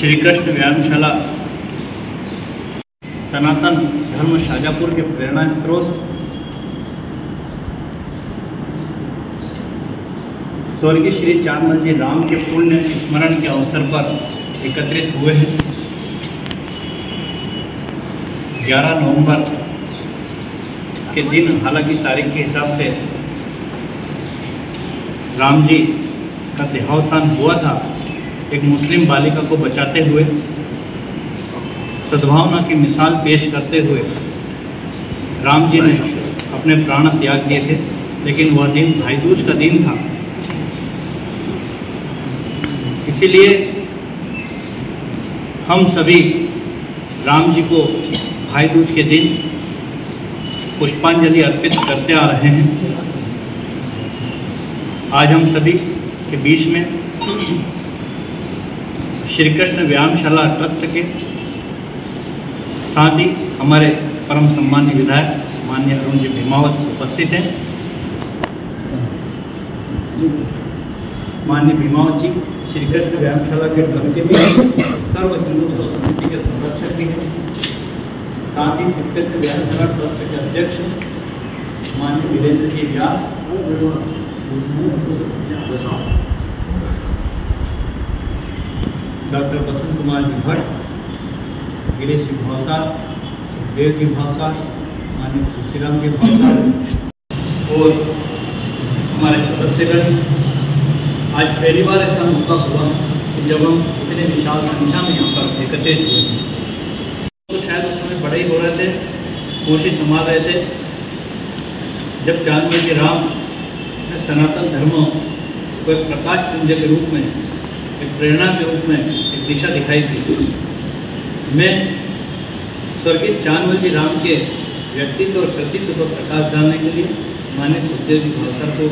श्री कृष्ण व्यायामशाला सनातन धर्म शाजापुर के प्रेरणा स्रोत स्वर्गीय श्री चांदमल जी राम के पुण्य स्मरण के अवसर पर एकत्रित हुए हैं। 11 नवंबर के दिन, हालांकि तारीख के हिसाब से राम जी का देहावसान हुआ था, एक मुस्लिम बालिका को बचाते हुए, सद्भावना की मिसाल पेश करते हुए राम जी ने अपने प्राण त्याग दिए थे। लेकिन वह दिन भाई दूज का दिन था, इसीलिए हम सभी राम जी को भाई दूज के दिन पुष्पांजलि अर्पित करते आ रहे हैं। आज हम सभी के बीच में श्री कृष्ण व्यायामशाला ट्रस्ट के साथ ही हमारे परम सम्मानीय विधायक माननीय अरुण जी भीमावत उपस्थित हैं। माननीय भीमावत जी श्री कृष्ण व्यायामशाला के ट्रस्टी भी सर्व हिंदू समिति के संरक्षक भी हैं। साथ ही श्री कृष्ण व्यायामशाला ट्रस्ट के अध्यक्ष माननीय वीरेंद्र जी व्यास, डॉक्टर बसंत कुमार जी भट्ट, गिरीश जी भावसार, सुखदेव जी भावसार, माननीय तुलसीराम जी भावसार और हमारे सदस्यगण। आज पहली बार ऐसा मौका हुआ कि जब हम इतने विशाल संख्या में यहाँ पर एकत्रित हुए, तो शायद उस समय बड़े ही हो रहे थे, कोशिश संभाल रहे थे। जब चांदमल जी राम ने सनातन धर्म को एक प्रकाश पुंज के रूप में, एक प्रेरणा के रूप में एक दिशा दिखाई थी, मैं स्वर्गीय चांदमल जी राम के व्यक्तित्व और कृतित्व पर प्रकाश डालने के लिए माननीय सुखदेव जी भावसार को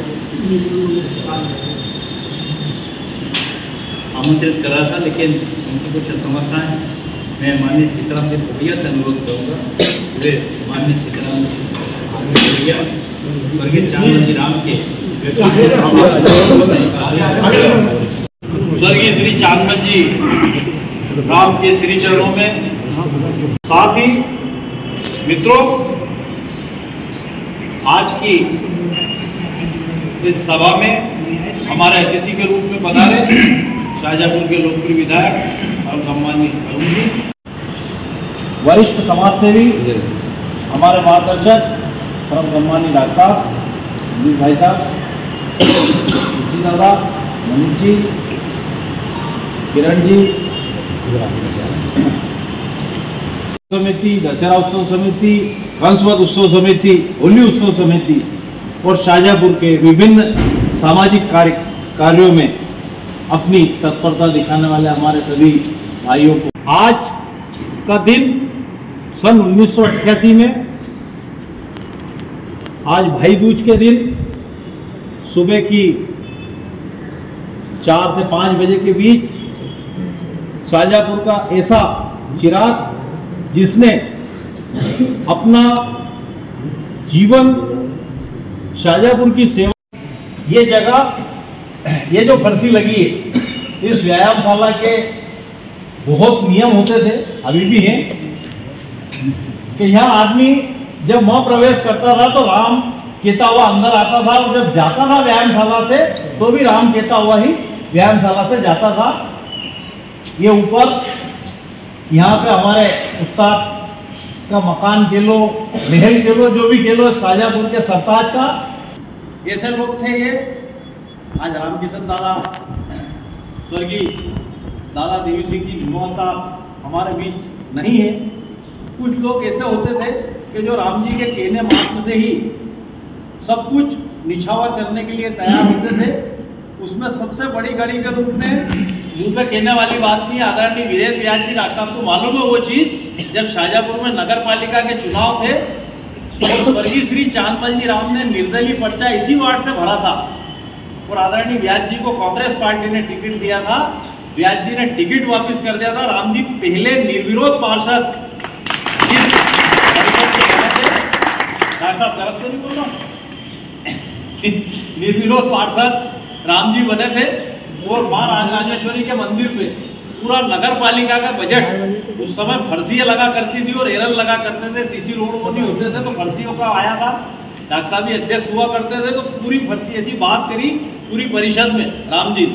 आमंत्रित करा था, लेकिन उनकी कुछ असमर्थताएं। मैं माननीय सीताराम जी भोटिया से अनुरोध करूँगा, वे माननीय सीताराम जी भोटिया स्वर्गीय चांदमल जी राम के स्वर्गीय श्री चांदमल जी राम के श्री चरणों में, साथ ही मित्रों, आज की इस सभा में हमारे अतिथि के रूप में पधारे शाजापुर के लोकप्रिय विधायक और सम्मानीय अरुण जी, वरिष्ठ समाज सेवी, हमारे मार्गदर्शक परम सम्मानीय डॉक्टर साहब, भाई साहब, तुलसी दादा, मनीष जी, किरण जी, समिति, दशहरा उत्सव समिति, कंसवत उत्सव समिति, होली उत्सव समिति और शाजापुर के विभिन्न सामाजिक कार्यों में अपनी तत्परता दिखाने वाले हमारे सभी भाइयों को आज का दिन सन 1988 में, आज भाई दूज के दिन सुबह की 4 से 5 बजे के बीच शाजापुर का ऐसा चिराग जिसने अपना जीवन शाजापुर की सेवा, ये जगह, ये जो फर्शी लगी है, इस व्यायामशाला के बहुत नियम होते थे, अभी भी हैं, कि यहाँ आदमी जब वहाँ प्रवेश करता था तो राम कहता हुआ अंदर आता था, और जब जाता था व्यायामशाला से तो भी राम कहता हुआ ही व्यायामशाला से जाता था। ये ऊपर यहाँ पे हमारे उस्ताद का मकान कह लो, महल कह लो, जो भी कह लो, शाजापुर के सरताज का, ऐसे लोग थे ये। आज रामकिशन दादा, स्वर्गीय दादा देवी सिंह जी भीमा साहब हमारे बीच नहीं है। कुछ लोग ऐसे होते थे कि जो राम जी के कहने मात्र से ही सब कुछ निछावर करने के लिए तैयार होते थे। उसमें सबसे बड़ी कड़ी के रूप में मुंह पे कहने वाली बात नहीं, आदरणीय वीरेंद्र व्यास जी डॉक्टर साहब को मालूम है वो चीज, जब शाजापुर में नगर पालिका के चुनाव थे तो स्वर्गीय श्री चांदमल जी राम ने निर्दलीय पर्चा इसी वार्ड से भरा था और आदरणीय व्यास जी को कांग्रेस पार्टी ने टिकट दिया था। व्यास जी ने टिकट वापस कर दिया था। राम जी पहले निर्विरोध पार्षद, डॉक्टर साहब गलत तो नहीं बोल रहा, निर्विरोध पार्षद राम जी बने थे और मां राजराजेश्वरी के मंदिर पे पूरा नगर पालिका का बजट उस समय फर्जियां लगा करती थी और एरर लगा करते थे, सीसी रोड वो नहीं होते थे तो फर्जियों का आया था। डॉक्टर साहब भी अध्यक्ष हुआ करते थे तो पूरी फर्जी ऐसी बात करी पूरी परिषद में राम जी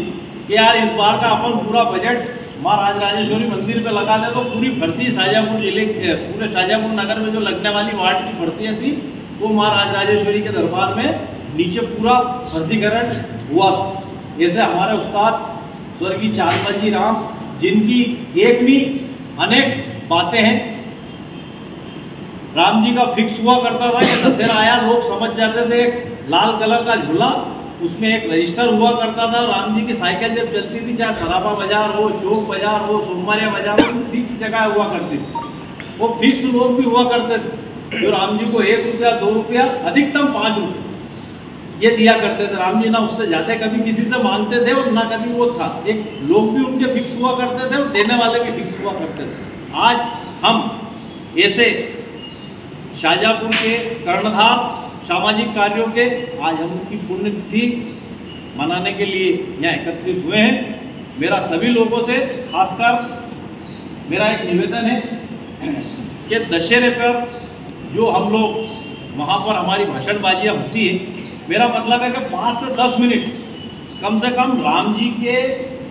कि यार इस बार का अपन पूरा बजट माँ राजराजेश्वरी मंदिर पे लगा दे, तो पूरी फर्जी शाहजहाँपुर जिले पूरे शाहजहाँपुर नगर में जो लगने वाली वार्ड की फर्जियाँ थी वो माँ राजराजेश्वरी के दरबार में नीचे पूरा फर्जीकरण हुआ था। ऐसे हमारे उस्ताद स्वर्गीय चांदमल जी राम, जिनकी एक नहीं अनेक बातें हैं। राम जी का फिक्स हुआ करता था कि दशहरा आया लोग समझ जाते थे, एक लाल कलर का झूला उसमें एक रजिस्टर हुआ करता था। राम जी की साइकिल जब चलती थी, चाहे सराफा बाजार हो, चौक बाजार हो, सोमवारिया बाजार हो, फिक्स जगह हुआ करती थी। वो फिक्स लोग भी हुआ करते थे जो राम जी को 1 रुपया 2 रुपया अधिकतम 5 रुपये ये दिया करते थे। राम जी ना उससे जाते कभी किसी से मांगते थे और ना कभी वो था। एक लोग भी उनके फिक्स हुआ करते थे और देने वाले भी फिक्स हुआ करते थे। आज हम ऐसे शाहजहाँपुर के कर्णधार सामाजिक कार्यों के आज हम उनकी पुण्यतिथि मनाने के लिए यहाँ एकत्रित हुए हैं। मेरा सभी लोगों से खासकर मेरा एक निवेदन है कि दशहरे पर जो हम लोग वहाँ पर हमारी भाषणबाजियाँ होती है, मेरा मतलब है कि 5 से 10 मिनट कम से कम राम जी के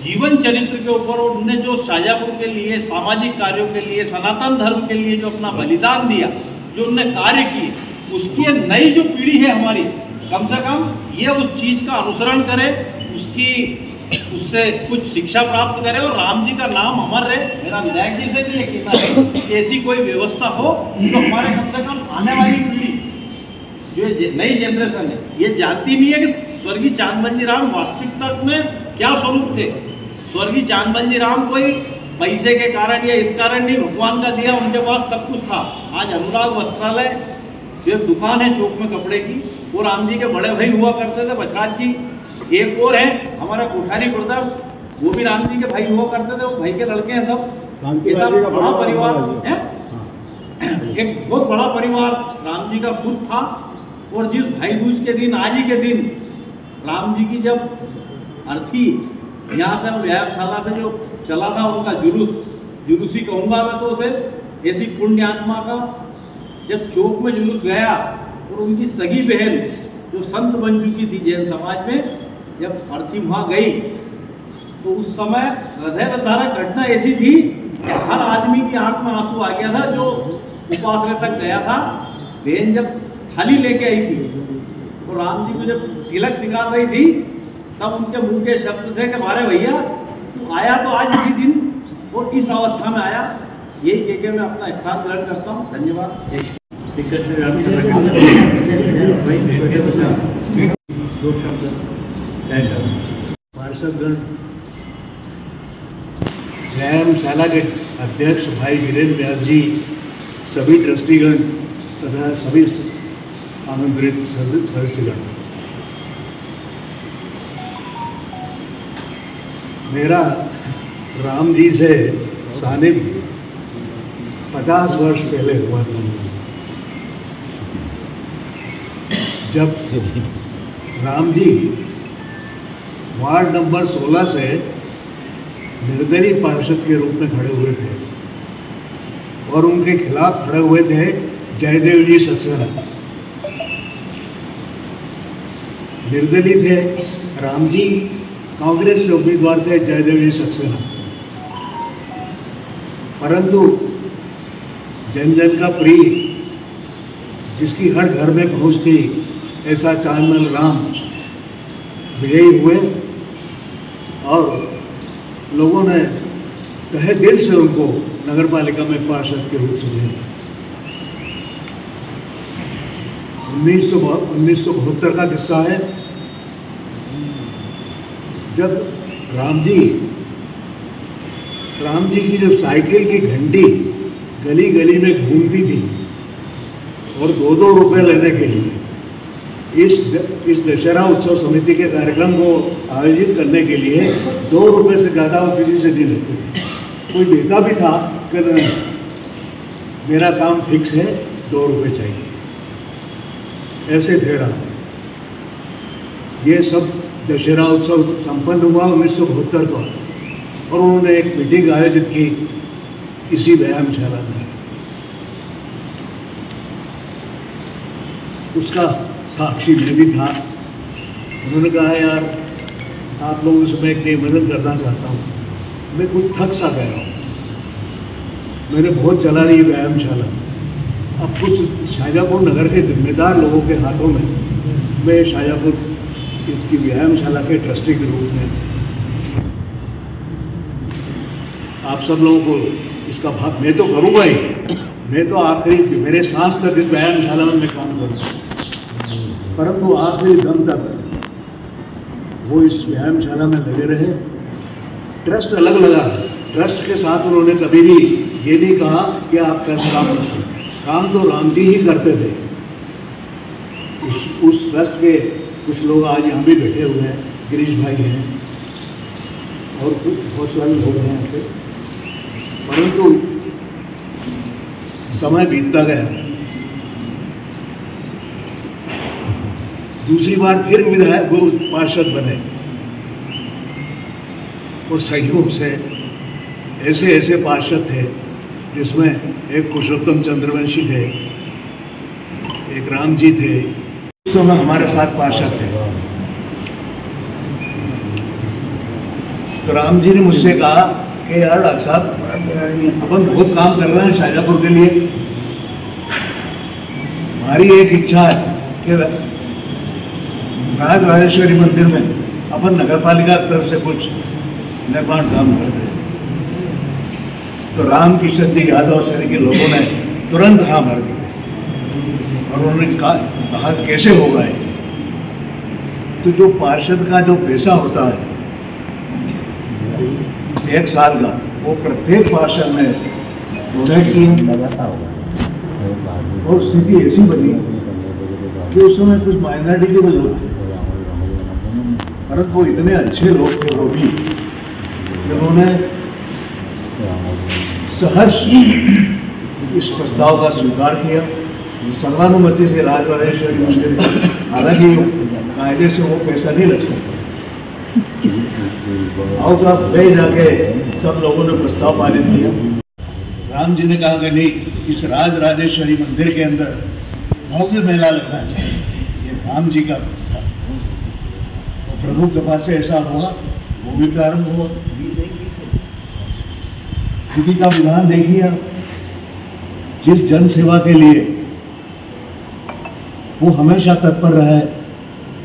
जीवन चरित्र के ऊपर और उन्होंने जो शाहजहाँपुर के लिए, सामाजिक कार्यों के लिए, सनातन धर्म के लिए जो अपना बलिदान दिया, जो उन्होंने कार्य किए, उसकी नई जो पीढ़ी है हमारी, कम से कम ये उस चीज़ का अनुसरण करे, उससे कुछ शिक्षा प्राप्त करे और राम जी का नाम अमर रहे। मेरा विधायक जी से भी ये कहना है कि ऐसी कोई व्यवस्था हो तो हमारे कम से कम आने वाली पीढ़ी जो नई जनरेशन है ये जानती नहीं है कि स्वर्गीय चांदमल जी राम वास्तविकता में क्या स्वरूप थे। स्वर्गीय चांदमल जी राम कोई पैसे के कारण या इस कारण नहीं, भगवान का दिया, उनके पास सब कुछ था। आज अनुराग वस्त्रालय जो एक दुकान है चौक में कपड़े की, वो राम जी के बड़े भाई हुआ करते थे, बचराज जी। एक और है हमारा कोठारी ब्रदर्स, वो भी राम जी के भाई हुआ करते थे, वो भाई के लड़के हैं सब। ऐसा बड़ा परिवार है, एक बहुत बड़ा परिवार राम जी का खुद था। और जिस भाई दूज के दिन, आज ही के दिन राम जी की जब अर्थी यहाँ से व्यायामशाला से जो चला था उनका जुलूस ही कहूँगा मैं तो उसे, ऐसी पुण्य आत्मा का जब चौक में जुलूस गया और उनकी सगी बहन जो संत बन चुकी थी जैन समाज में, जब अर्थी वहाँ गई तो उस समय हृदय विदारक घटना ऐसी थी कि हर आदमी की आंख में आंसू आ गया था जो उपासने तक गया था। बहन जब थाली लेके आई थी और राम जी को जब तिलक निकाल रही थी तब उनके मुंह के शब्द थे कि हमारे भैया तू आया तो आज इसी दिन और इस अवस्था में आया। यही कह के मैं अपना स्थान ग्रहण करता हूँ। धन्यवाद। श्री कृष्ण दो शब्द पार्षदगण, व्यायामशाला के अध्यक्ष भाई वीरेंद्र व्यास जी, सभी ट्रस्टीगण तथा सभी आमंत्रित सदस्यगण, मेरा राम जी से सानिध्य 50 वर्ष पहले हुआ था, जब राम जी वार्ड नंबर 16 से निर्दलीय पार्षद के रूप में खड़े हुए थे और उनके खिलाफ खड़े हुए थे जयदेव जी सक्सेना। निर्दलीय थे राम जी, कांग्रेस से उम्मीदवार थे जयदेव जी सक्सेना। परंतु जन जन का प्रिय, जिसकी हर घर में पहुंच थी, ऐसा चांदमल राम विजयी हुए और लोगों ने तहे दिल से उनको नगर पालिका में पार्षद के रूप से लिया। 1972 का किस्सा है, जब राम जी की जब साइकिल की घंटी गली गली में घूमती थी और 2-2 रुपए लेने के लिए इस दशहरा उत्सव समिति के कार्यक्रम को आयोजित करने के लिए 2 रुपए से ज़्यादा वो किसी से नहीं लेते थे। कोई देता भी था कि मेरा काम फिक्स है, 2 रुपए चाहिए, ऐसे थे राम। ये सब दशहरा उत्सव संपन्न हुआ 1972 को। और उन्होंने एक मीटिंग आयोजित की इसी व्यायामशाला में। उसका साक्षी मैं भी था। उन्होंने कहा, यार आप लोगों से मैं एक निवेदन करना चाहता हूँ, मैं कुछ थक सा गया हूँ, मैंने बहुत चला रही व्यायामशाला, अब कुछ शाहजहाँपुर नगर के जिम्मेदार लोगों के हाथों में मैं शाहजहाँपुर इसकी व्यायामशाला के ट्रस्टी के रूप में आप सब लोगों को इसका भाग मैं तो करूँगा ही, मैं तो आखिरी मेरे सांस तक इस व्यायामशाला में मैं काम करूँगा, परंतु आखिरी दम तक वो इस व्यायामशाला में लगे रहे। ट्रस्ट अलग लगा, ट्रस्ट के साथ उन्होंने कभी भी ये नहीं कहा कि आप ट्रस्ट काम मत करो, काम तो राम जी ही करते थे। उस ट्रस्ट के कुछ लोग आज यहाँ भी बैठे हुए हैं, गिरीश भाई हैं और बहुत सारे लोग हैं यहाँ पे, परंतु समय बीतता गया। दूसरी बार फिर विधायक वो पार्षद बने और संयोग से ऐसे ऐसे पार्षद थे जिसमें एक पुरुषोत्तम चंद्रवंशी थे, एक राम जी थे, उस समय हमारे साथ पार्षद थे। तो राम जी ने मुझसे कहा कि यार डॉक्टर साहब, अपन बहुत काम कर रहे हैं शाहजहाँपुर के लिए, हमारी एक इच्छा है कि राज राजेश्वरी मंदिर में अपन नगरपालिका की तरफ से कुछ निर्माण काम कर दें। तो राम किशन जी यादव श्रेणी के लोगों ने तुरंत हाँ भर दी और उन्होंने कहा कैसे होगा ये। तो जो पार्षद का जो पैसा होता है एक साल का, वो प्रत्येक पार्षद ने डोनेट किया और स्थिति ऐसी बनी कि उस समय कुछ माइनॉरिटी के लोग थे, परंतु वो इतने अच्छे लोग थे वो भी, जिन्होंने सहर्ष इस प्रस्ताव का स्वीकार किया सर्वानुमति से। राज राजेश्वरी मंदिर, हालांकि कायदे से वो पैसा नहीं लग सकता, आउट ऑफ वे जाके सब लोगों ने प्रस्ताव पारित किया। राम जी ने कहा कि नहीं, इस राज राजेश्वरी मंदिर के अंदर भव्य मेला लगना चाहिए, ये राम जी का था। तो प्रभु कृपा से ऐसा हुआ, वो भी प्रारंभ हुआ। विधि का विधान देखिए, जिस जन सेवा के लिए वो हमेशा तत्पर रहा है,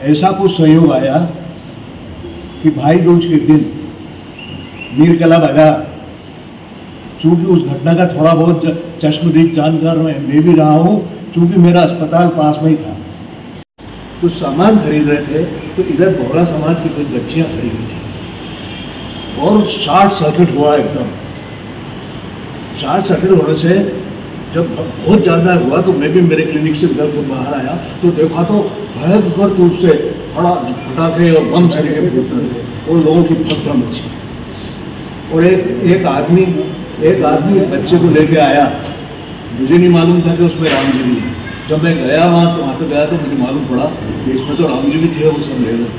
ऐसा कुछ संयोग आया कि भाई दूज के दिन मीरकला बाजार, चूंकि उस घटना का थोड़ा बहुत चश्मदीद जानकार मैं भी रहा हूँ, चूंकि मेरा अस्पताल पास में ही था, कुछ सामान खरीद रहे थे तो इधर बोहरा समाज की कुछ बच्चियां खड़ी हुई थी और शॉर्ट सर्किट हुआ। एकदम शॉर्ट सर्किट होने से जब बहुत ज़्यादा हुआ तो मैं भी मेरे क्लिनिक से घर को बाहर आया तो देखा तो भयंकर रूप से फटाके और बम सरीके फूट रहे थे और लोगों की भगदड़ मची। और एक आदमी एक बच्चे को लेके आया, मुझे नहीं मालूम था कि उसमें राम जी भी है। जब मैं गया वहाँ तो गया तो मुझे मालूम पड़ा कि इसमें तो राम जी भी थे, वो सब ले गए।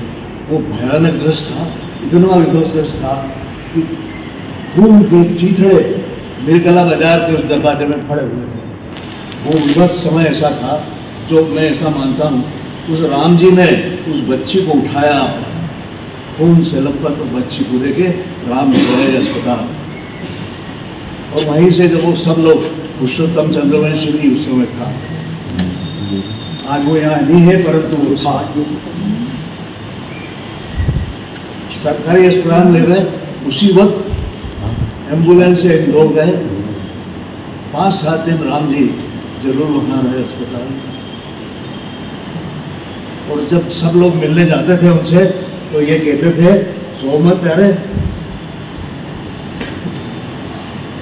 वो भयानक दृश्य था, इतना विध्वंस दृश्य था कि खून के चीथड़े मीरकला बाजार के उस दरवाजे में खड़े हुए थे। वो विध्वंस समय ऐसा था जो मैं ऐसा मानता हूँ, उस राम जी ने उस बच्ची को उठाया, खून से लथपथ बच्ची को लेके राम गए अस्पताल। और वहीं से जब वो सब लोग, पुरुषोत्तम चंद्रवंशी भी उस समय था, आज वो यहाँ नहीं है परंतु वो था, सरकारी अस्पताल ले गए। उसी वक्त एम्बुलेंस से लोग गए, 5-7 दिन राम जी जरूर वहाँ रहे अस्पताल। और जब सब लोग मिलने जाते थे उनसे तो ये कहते थे, सो मत प्यारे,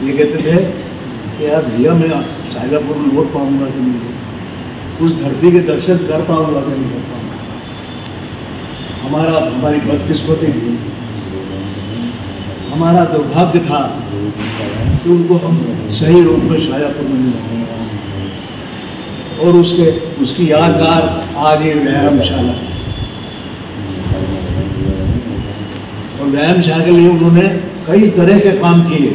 ये कहते थे कि यार भैया मैं शाहजहाँपुर में लौट पाऊंगा कि नहीं, उस धरती के दर्शन कर पाऊंगा कि नहीं कर पाऊंगा। हमारी बदकिस्मती थी, हमारा दुर्भाग्य था कि उनको हम सही रूप में शाहजहाँपुर में नहीं रखे। और उसकी यादगार आज ये व्यायामशाला, और व्यायामशाला के लिए उन्होंने कई तरह के काम किए।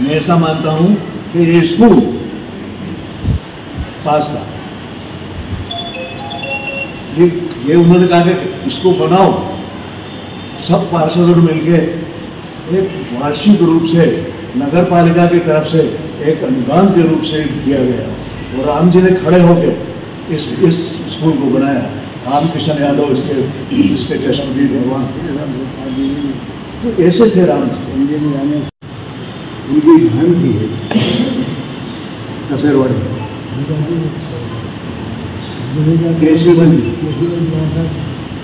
मैं ऐसा मानता हूँ कि ये स्कूल पास था, ये उन्होंने कहा कि इसको बनाओ, सब पार्षदों मिलके एक वार्षिक रूप से नगर पालिका की तरफ से एक अनुदान के रूप से किया गया और राम जी ने खड़े होकर इस स्कूल को बनाया। राम किशन यादव इसके चश्मदीद भगवान, तो ऐसे थे राम। उनकी बहन थी कसेरवाड़ी केशवन जी,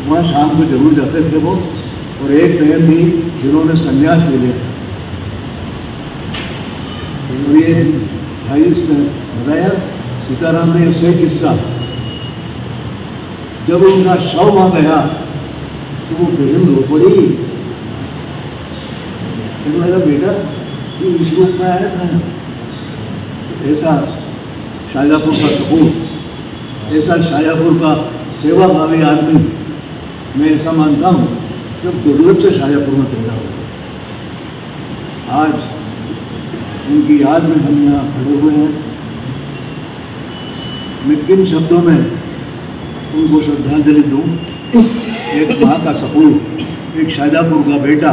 वहाँ शाम को जरूर जाते थे वो। और एक बहन थी जिन्होंने संन्यास ले लिया था। और ये भाई बताया सीताराम ने उससे किस्सा, जब उनका शव वहां गया तो वो बहन रो पड़ी। लगा बेटा तू इस रूप में आया था। ऐसा शाहजहाँपुर का सपूत, ऐसा शाहजहाँपुर का सेवाभावी आदमी मैं ऐसा मानता हूँ जब दुर्लभ से शाहजहाँपुर में पैदा हुआ। आज उनकी याद में हम यहाँ खड़े हुए हैं। मैं किन शब्दों में उनको श्रद्धांजलि दूँ? एक माँ का सपूत, एक शाहजहाँपुर का बेटा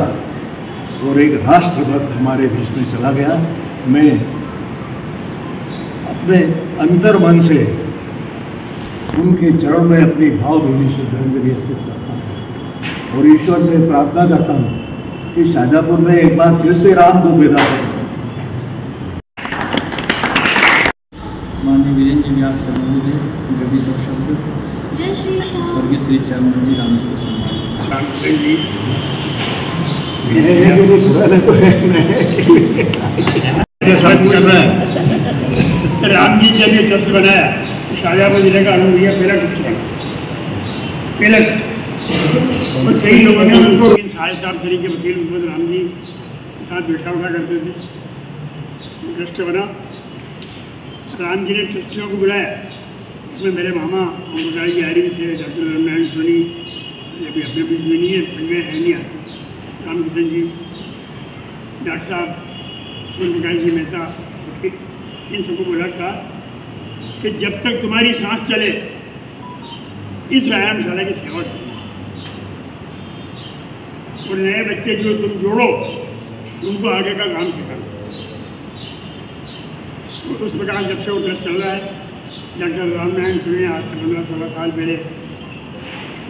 और एक राष्ट्रभक्त हमारे बीच में चला गया। मैं अपने अंतर मन से उनके चरणों में अपनी भावभीनी श्रद्धांजलि अर्पित करता हूँ और ईश्वर से प्रार्थना करता हूँ कि शाहजहाँपुर में एक बार फिर से राम को पैदा करें। माननीय वीरेंद्र व्यास संबंधित है गभी दो शब्द। जय श्री श्याम। स्वर्गीय श्री चरण जी राम जी को शांति जी कर रहा है। राम जी जब ये चर्च बनाया शाहजहाँपुर जिले का अनुभूया पहला कुछ बना पहले, और कई लोगों ने उनको साहिब साहब तरीके वकील मोहम्मद राम जी के साथ बैठा उठा करते थे। ट्रस्ट बना, राम जी ने ट्रस्टियों को बुलाया। उसमें मेरे मामा अमृताई जी आर्य थे, डॉक्टर रामनारायण सोनी, ये भी अपने बीच में नहीं है, फिल्में है नहीं आती, रामकिशन जी, डॉक्टर साहब सूर्य प्रकाश जी मेहता, इन सबको बोला था कि जब तक तुम्हारी सांस चले इस व्यायामशाला की सेवा करो और नए बच्चे जो तुम जोड़ो उनको आगे का काम सिखाओ। उस प्रकार जब से वो ट्रस्ट चल रहा है, डॉक्टर रामनारायण सोनी आज से 15-16 साल पहले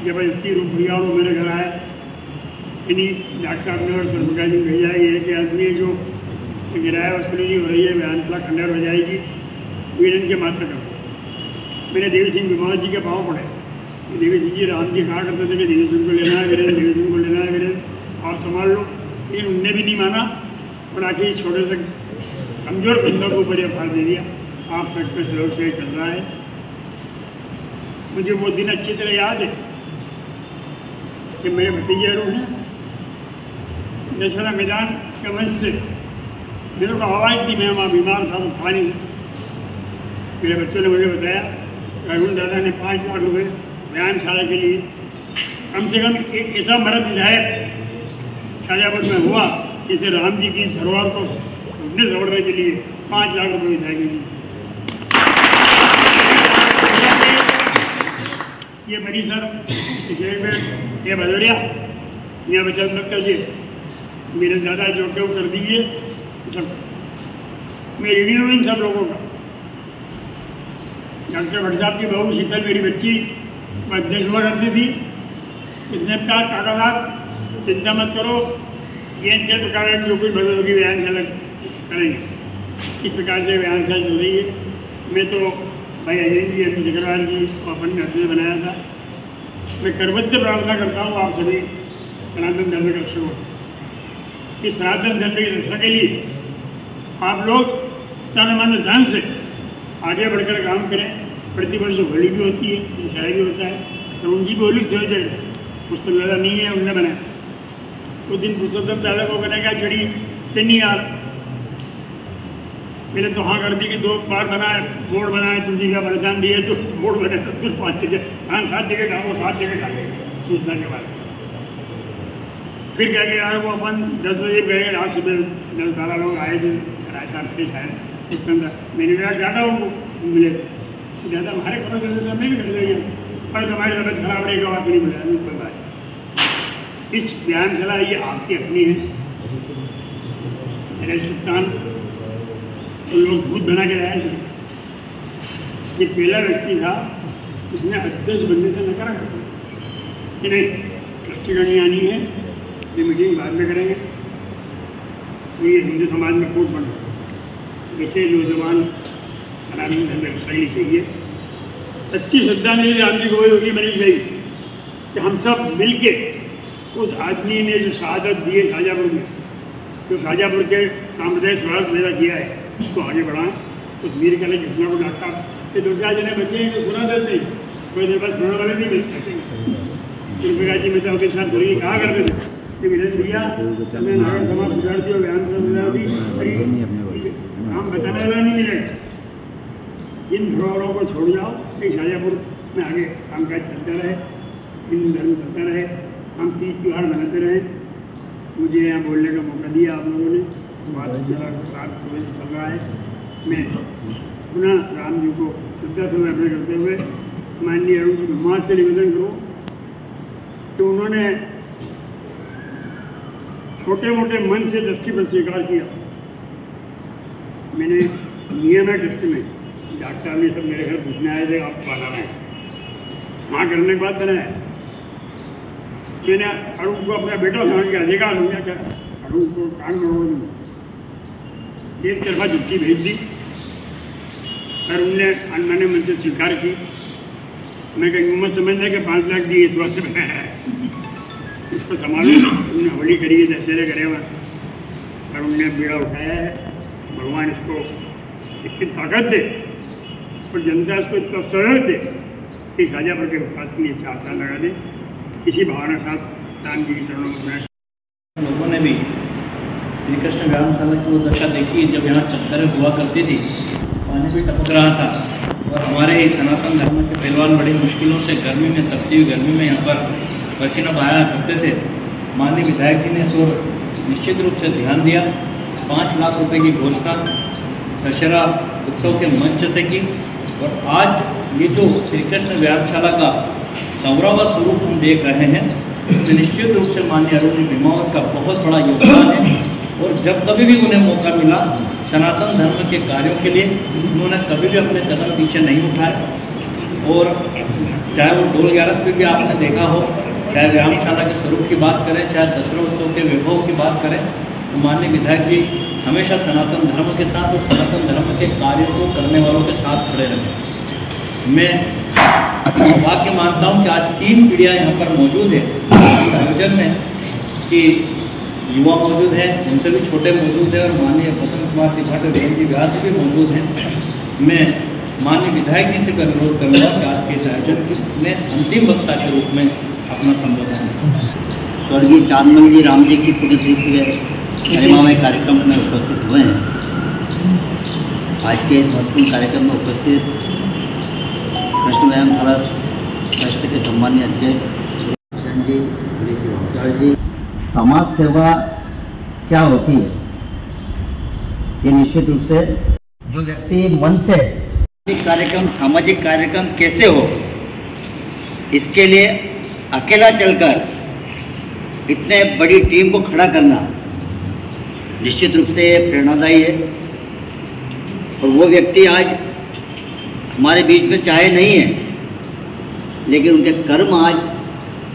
जबरदस्ती रूप भैया और मेरे घर आए। इन्हीं डॉक्टर साहब ने और सूर्य प्रकाश जी भेजा है कि आदमी जो गिराया वसूली हो रही है, व्यायामशाला खंडर हो जाएगी, वीरन के मात्र करो। मैंने देवी सिंह विमोद जी के पाँव पड़े। देवी सिंह जी राम जी कहा करते थे कि देवी सिंह को लेना है वीरेंद्र, देवी सिंह को लेना है वीरेंद्र, आप संभाल लो। लेकिन उनने भी नहीं माना और आखिर छोटे से कमजोर बंदों को ऊपर फाड़ दे दिया। आप सबके सहयोग से चल रहा है। मुझे वो दिन अच्छी तरह याद है कि मेरे भतीजे अरुण हैं दशहरा मैदान के मंच से मेरे को आवाज़ दी। मैं वहाँ बीमार था, वो था नहीं। मेरे बच्चों ने मुझे बताया अरुण दादा ने 5 लाख रुपये व्यायामशाला के लिए, कम से कम एक ऐसा मर्द विधायक शाहजहाँपुर में हुआ जिसने राम जी की इस धरोहर को सपने जोड़ने के लिए 5 लाख रुपये विधायक ने। ये बड़ी सर ये भदौरिया यहाँ बचत दफ्तर से मेरे दादा जो के कर दीजिए सब। मैं ऋणी हूँ इन सब लोगों का। डॉक्टर भट्ट साहब की बहू शीतल मेरी बच्ची अध्यक्ष हुआ करती थी। इतने का कागजात चिंता मत करो, ये प्रकार जो कोई मदद होगी व्यायामशाला करेंगे। इस प्रकार से व्यायामशाला चल रही है। मैं तो भाई अजय जी, अभी जगरवाल जी को अपन ने अपने बनाया था। मैं करबद्ध प्रार्थना करता हूँ आप सभी सनातन धर्म के रक्षकों से कि सनातन धर्म की रक्षा के लिए आप लोग तन मन धन से आगे बढ़कर काम करें। प्रतिवर्ष होली भी होती है, दशहरा भी होता है, तो उनकी भी होली हो जाए। कुछ तो लड़ा नहीं है, उनने बनाया। उस दिन पुरुषोत्तम दादा को बनाया छड़ी पिन्नी यार मैंने तो हाँ कर दी कि 2 बार बनाए, बोर्ड बनाए, तुलसी का बलिदान दिए तो बोर्ड बने, तो फिर 5 जगह, हाँ 7 जगह डालो, 7 जगह डाले सूचना के बाद। फिर क्या किया वो अपन 10 बजे गए, रात सुबह 10-12 लोग आए थे, शायद थे शायद इस तरह। मैंने कहा ज़्यादा मुझे ज़्यादा हमारे खबर कर देता, मैं भी कर देंगे, पर तुम्हारी तबियत खराब नहीं का बात नहीं बोला, नहीं कोई बात। इस व्यायामशाला ये आपकी अपनी है, मेरे सुल्तान तो लोग दूध बना के लाए थे। ये पहला व्यक्ति था इसने अध्यक्ष बनने से नकारा कर दिया कि नहीं ट्रस्टी करनी आनी है, ये मीटिंग बाद में करेंगे। तो ये हिंदू समाज में कोट बन रहा। वैसे नौजवान सनातन धर्म में शैली चाहिए, सच्ची श्रद्धांजलि राम जी को होगी मनीष भाई कि हम सब मिल के उस आदमी ने जो शहादत दी है शाहजहाँपुर में, जो शाहजहाँपुर के साम्प्रदायिक स्वराज पैदा किया है, उसको आगे बढ़ाएं। उस वीर कला घटना को डॉक्टर साहब के 2-4 जने बचे हैं जो सुना देते हैं, कोई देर बाद सुनने वाले नहीं मिलते। प्रकाश जी मेहता के साथ थोड़ी कहा करते थे कि विजय भैया हमने नारायण समाज सुधार दी और व्यायाम सुधार दी, काम बताने वाला नहीं मिलेगा। इन धरोहरों को छोड़ जाओ कि शाहजहाँपुर में आगे कामकाज चलता रहे, हिंदू धर्म चलता रहे, हम तीज त्यौहार मनाते रहे। मुझे यहाँ बोलने का मौका दिया आप लोगों ने, बात सुबह से चल रहा है। मैं पुनः राम जी को श्रद्धा से अर्पण करते हुए माननीय अरुण जी महाराज से निवेदन करूँ कि उन्होंने छोटे मोटे मन से ट्रस्टी पर स्वीकार किया। मैंने नियम है ट्रस्ट में, डॉक्टर साहब ये सब मेरे घर पूछने आए थे आपको बनाना है, वहाँ करने के बाद बनाया। मैंने अरुण को अपना बेटा समझ के अधिकार हो गया, क्या अरुण को काम करोड़ एक तरफा चिट्ठी भेज दी और उनने अनमने मन से स्वीकार की। मैं कहीं उम्र समझना कि 5 लाख दिए इस वर्ष से बनाया है, इसको संभालो। उन्होंने होली करी, दशहरे करे वहाँ से, और उनने बेड़ा उठाया है। भगवान इसको इतनी ताकत दे और जनता इसको इतना सहयोग दे कि शाहजहाँपुर के विकास के लिए 4 साल लगा दे। इसी भावना साथ राम जी की चरणों में लोगों ने भी श्री कृष्ण व्यायामशाला की वो दशा देखी जब यहाँ चक्करें हुआ करती थी, पानी भी टपक रहा था और हमारे ही सनातन धर्म के पहलवान बड़ी मुश्किलों से गर्मी में, तपती हुई गर्मी में यहाँ पर पसीना बहाया करते थे। माननीय विधायक जी ने इस ओर निश्चित रूप से ध्यान दिया। 5 लाख रुपए की घोषणा दशहरा उत्सव के मंच से की और आज ये जो श्री कृष्ण व्यायामशाला का 100वां स्वरूप हम देख रहे हैं, इसमें निश्चित रूप से माननीय अरुण भीमावत का बहुत बड़ा योगदान है। और जब कभी भी उन्हें मौका मिला सनातन धर्म के कार्यों के लिए, उन्होंने कभी भी अपने कदम पीछे नहीं उठाए। और चाहे वो डोल 11 पे भी आपने देखा हो, चाहे व्यायामशाला के स्वरूप की बात करें, चाहे दशहरा उत्सव के वैभव की बात करें, तो माननीय विधायक जी हमेशा सनातन धर्म के साथ और सनातन धर्म के कार्यों को करने वालों के साथ खड़े रहे। मैं वाक्य मानता हूँ कि आज 3 पीढ़ियाँ यहाँ पर मौजूद है इस आयोजन में, कि युवा मौजूद है, उनसे भी छोटे मौजूद है, और माननीय बसंत कुमार त्रिपाठी जी व्यास भी मौजूद हैं। मैं माननीय विधायक जी से अनुरोध करूँगा कि आज के इस आयोजन में अंतिम वक्ता के रूप में अपना संबोधन। स्वर्गीय चांदमल जी राम जी की पुण्यतिथि के गरिमामय कार्यक्रम में उपस्थित हुए हैं। आज के इस महत्वपूर्ण कार्यक्रम में उपस्थित कृष्ण व्यायामशाला ट्रस्ट के सम्मानीय अध्यक्ष जी, जी, समाज सेवा क्या होती है, ये निश्चित रूप से जो व्यक्ति मन से सामाजिक कार्यक्रम कैसे हो, इसके लिए अकेला चलकर इतने बड़ी टीम को खड़ा करना निश्चित रूप से प्रेरणादायी है। और वो व्यक्ति आज हमारे बीच में चाहे नहीं है, लेकिन उनके कर्म आज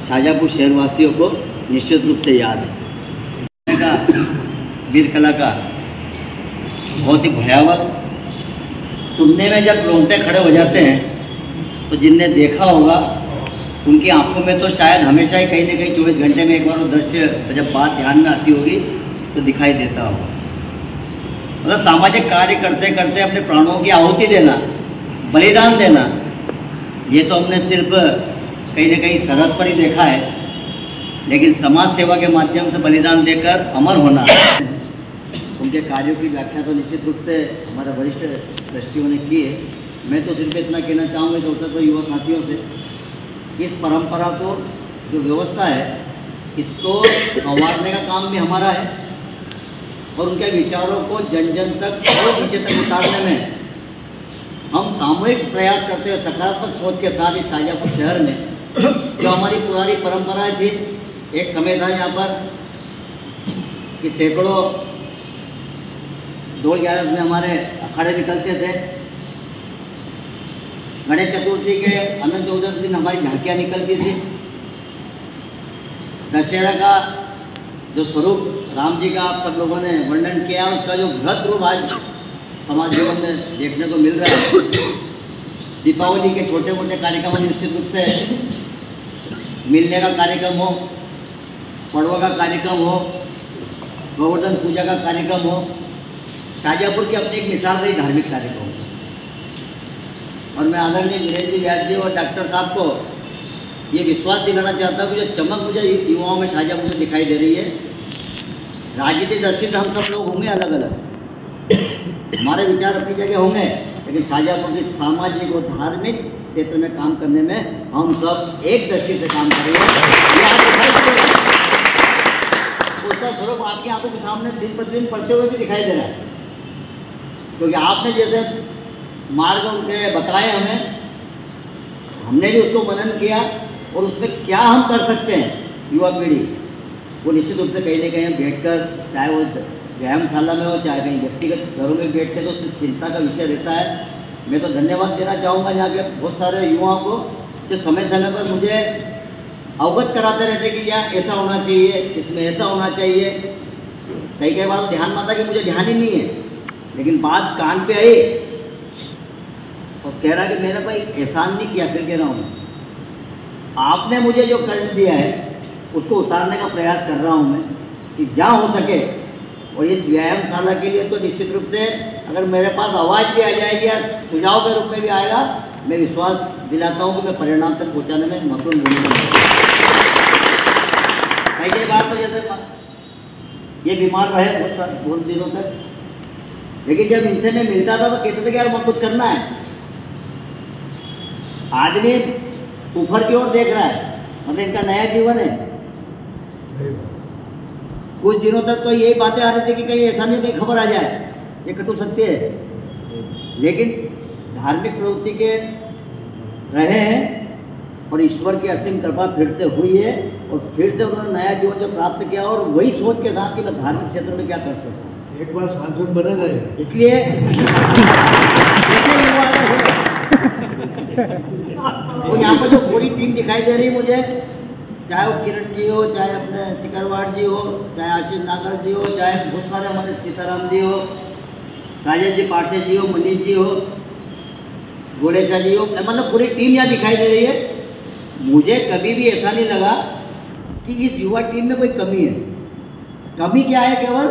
शाहजहाँपुर शहरवासियों को निश्चित रूप से याद है। वीर कला का बहुत ही भयावह, सुनने में जब रोंगटे खड़े हो जाते हैं, तो जिनने देखा होगा उनकी आंखों में तो शायद हमेशा ही कहीं ना कहीं 24 घंटे में एक बार वो दृश्य जब बात ध्यान में आती होगी तो दिखाई देता होगा। मतलब सामाजिक कार्य करते करते अपने प्राणों की आहुति देना, बलिदान देना, ये तो हमने सिर्फ कहीं ना कहीं सरहद पर ही देखा है, लेकिन समाज सेवा के माध्यम से बलिदान देकर अमर होना, उनके कार्यों की व्याख्या तो निश्चित रूप से हमारे वरिष्ठ ट्रस्टियों ने की है। मैं तो सिर्फ इतना कहना चाहूँगा कि युवा साथियों से कि इस परंपरा को, जो व्यवस्था है इसको संवारने का काम भी हमारा है और उनके विचारों को जन जन तक और नीचे तक उतारने में हम सामूहिक प्रयास करते हैं सकारात्मक सोच के साथ इस शाहजहाँपुर शहर में जो हमारी पुरानी परंपराएं थी। एक समय था यहाँ पर कि सैकड़ों दौड़ ग्यारह में हमारे अखाड़े निकलते थे। गणेश चतुर्थी के अनंत चतुर्दशी दिन हमारी झांकियाँ निकलती थी। दशहरा का जो स्वरूप राम जी का आप सब लोगों ने वर्णन किया, उसका जो बृहद रूप आज समाज जीवन में देखने को मिल रहा है। दीपावली के छोटे मोटे कार्यक्रम निश्चित रूप से मिलने का कार्यक्रम हो, पड़वा का कार्यक्रम हो, गोवर्धन पूजा का कार्यक्रम हो, शाहजहाँपुर की अपनी एक मिसाल रही धार्मिक कार्यक्रम। और मैं आदरणीय वीरेंद्र जी व्यास जी और डॉक्टर साहब को ये विश्वास दिलाना चाहता हूँ कि जो चमक मुझे युवाओं में शाहजहाँपुर में दिखाई दे रही है, राजनीतिक दृष्टि से हम सब लोग होंगे अलग अलग, हमारे विचार अपनी जगह होंगे, लेकिन शाहजहाँपुर के सामाजिक और धार्मिक क्षेत्र में काम करने में हम सब एक दृष्टि से काम करेंगे। उसका स्वरूप आपकी आंखों के सामने दिन प्रतिदिन पढ़ते हुए भी दिखाई दे रहा है, क्योंकि आपने जैसे मार्ग उनके बताए हमें, हमने भी उसको मनन किया और उसमें क्या हम कर सकते हैं युवा पीढ़ी, वो निश्चित रूप से कहीं ना कहीं बैठकर, चाहे वो व्यायामशाला में हो चाहे कहीं व्यक्तिगत घरों में बैठते, तो उसमें चिंता का विषय रहता है। मैं तो धन्यवाद देना चाहूँगा यहाँ के बहुत सारे युवाओं को जो समय समय पर मुझे अवगत कराते रहते कि यहाँ ऐसा होना चाहिए, इसमें ऐसा होना चाहिए। कई बार ध्यान में आता कि मुझे ध्यान ही नहीं है, लेकिन बात कान पे आई और कह रहा कि मैंने कोई एहसान नहीं किया। फिर कह रहा हूँ आपने मुझे जो कर्ज दिया है उसको उतारने का प्रयास कर रहा हूँ मैं, कि जहाँ हो सके। और इस व्यायामशाला के लिए तो निश्चित रूप से अगर मेरे पास आवाज़ भी आ जाएगी या सुझाव के रूप में भी आएगा, मैं विश्वास दिलाता हूँ कि मैं परिणाम तक पहुँचाने में महत्वपूर्ण भूमिका। कई बार तो जैसे ये बीमार रहे बहुत दिनों तक, लेकिन जब इनसे मैं मिलता था तो कहते थे कि यार मैं कुछ करना है। आदमी ऊपर की ओर देख रहा है, मतलब इनका नया जीवन है। कुछ दिनों तक तो यही बातें आ रही थी कि कहीं ऐसा नहीं कहीं खबर आ जाए, ये कटु सत्य है, लेकिन धार्मिक प्रवृत्ति के रहे हैं और ईश्वर की असीम कृपा फिर से हुई है और फिर से उन्होंने नया जीवन जो प्राप्त किया और वही सोच के साथ कि मैं धार्मिक क्षेत्र में क्या कर सकता हूँ। एक बार सांसद बने गए, इसलिए वो यहाँ पर जो पूरी टीम दिखाई दे रही है मुझे, चाहे वो किरण जी हो, चाहे अपने सिकरवाड़ जी हो, चाहे आशीष नागर जी हो, चाहे बहुत सारे हमारे सीताराम जी हो, राजेश जी पारसे जी हो, मनीष जी हो, गोलेचा जी हो, मतलब पूरी टीम यहाँ दिखाई दे रही है। मुझे कभी भी ऐसा नहीं लगा कि इस युवा टीम में कोई कमी है। कमी क्या है? केवल